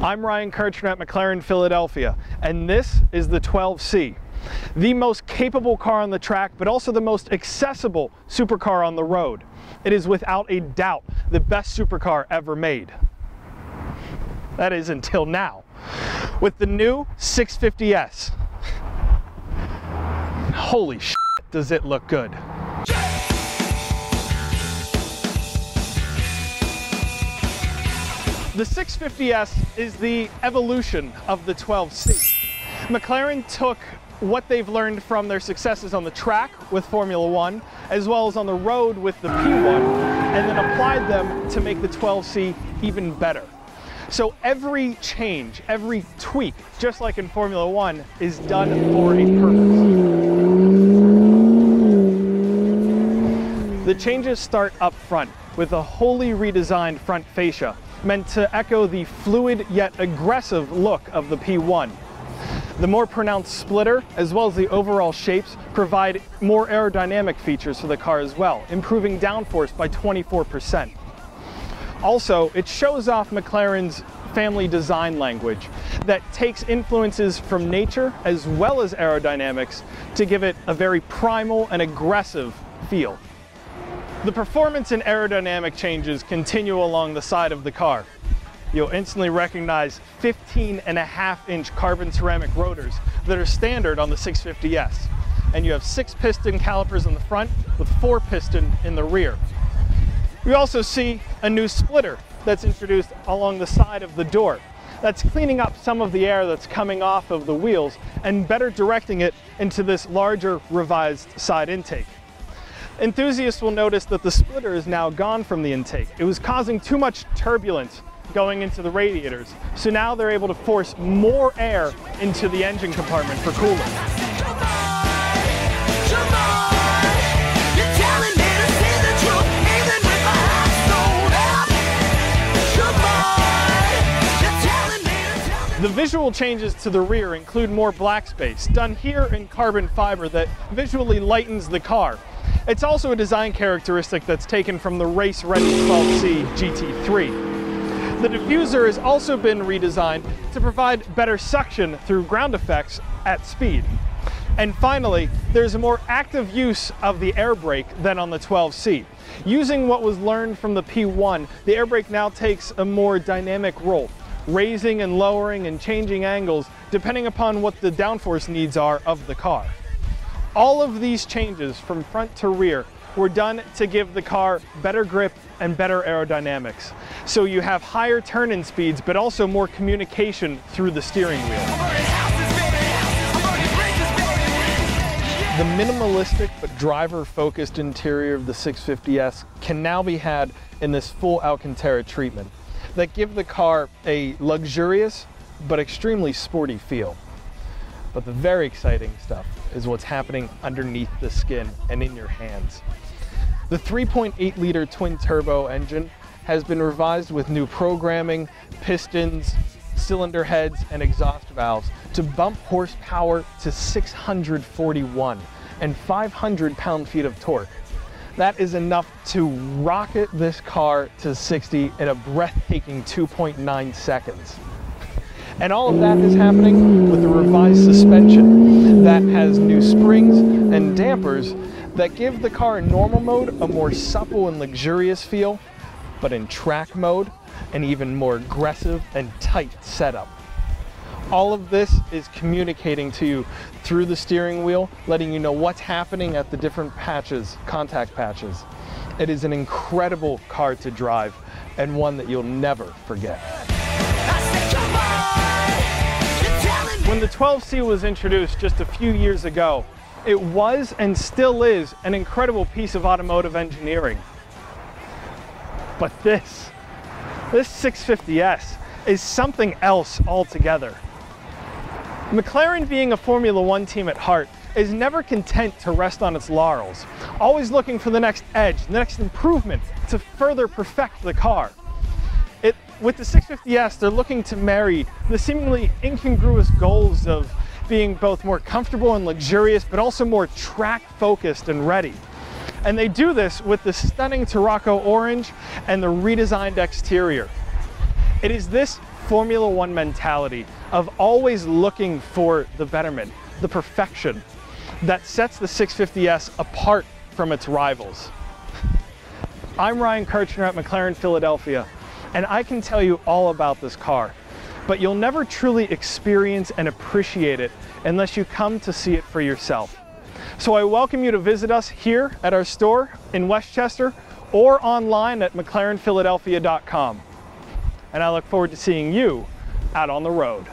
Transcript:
I'm Ryan Kirchner at McLaren Philadelphia, and this is the 12C, the most capable car on the track, but also the most accessible supercar on the road. It is without a doubt the best supercar ever made. That is until now. With the new 650S. Holy shit, does it look good. The 650S is the evolution of the 12C. McLaren took what they've learned from their successes on the track with Formula One, as well as on the road with the P1, and then applied them to make the 12C even better. So every change, every tweak, just like in Formula One, is done for a purpose. The changes start up front with a wholly redesigned front fascia, meant to echo the fluid yet aggressive look of the P1. The more pronounced splitter, as well as the overall shapes, provide more aerodynamic features for the car as well, improving downforce by 24%. Also, it shows off McLaren's family design language that takes influences from nature as well as aerodynamics to give it a very primal and aggressive feel. The performance and aerodynamic changes continue along the side of the car. You'll instantly recognize 15.5-inch carbon ceramic rotors that are standard on the 650S. And you have 6-piston calipers in the front with 4-piston in the rear. We also see a new splitter that's introduced along the side of the door. That's cleaning up some of the air that's coming off of the wheels and better directing it into this larger revised side intake. Enthusiasts will notice that the splitter is now gone from the intake. It was causing too much turbulence going into the radiators, so now they're able to force more air into the engine compartment for cooling. The visual changes to the rear include more black space, done here in carbon fiber that visually lightens the car. It's also a design characteristic that's taken from the race-ready 12C GT3. The diffuser has also been redesigned to provide better suction through ground effects at speed. And finally, there's a more active use of the air brake than on the 12C. Using what was learned from the P1, the air brake now takes a more dynamic role, raising and lowering and changing angles depending upon what the downforce needs are of the car. All of these changes from front to rear were done to give the car better grip and better aerodynamics. So you have higher turn-in speeds, but also more communication through the steering wheel. The minimalistic but driver-focused interior of the 650S can now be had in this full Alcantara treatment that give the car a luxurious but extremely sporty feel. But the very exciting stuff is what's happening underneath the skin and in your hands. The 3.8-liter twin-turbo engine has been revised with new programming, pistons, cylinder heads, and exhaust valves to bump horsepower to 641 and 500 pound-feet of torque. That is enough to rocket this car to 60 in a breathtaking 2.9 seconds. And all of that is happening with the revised suspension that has new springs and dampers that give the car in normal mode a more supple and luxurious feel, but in track mode, an even more aggressive and tight setup. All of this is communicating to you through the steering wheel, letting you know what's happening at the different patches, contact patches. It is an incredible car to drive and one that you'll never forget. When the 12C was introduced just a few years ago, it was and still is an incredible piece of automotive engineering. But this 650S is something else altogether. McLaren, being a Formula One team at heart, is never content to rest on its laurels, always looking for the next edge, the next improvement to further perfect the car. With the 650S, they're looking to marry the seemingly incongruous goals of being both more comfortable and luxurious, but also more track-focused and ready. And they do this with the stunning Tarocco orange and the redesigned exterior. It is this Formula One mentality of always looking for the betterment, the perfection that sets the 650S apart from its rivals. I'm Ryan Kirchner at McLaren Philadelphia, and I can tell you all about this car, but you'll never truly experience and appreciate it unless you come to see it for yourself. So I welcome you to visit us here at our store in Westchester or online at McLarenphiladelphia.com. And I look forward to seeing you out on the road.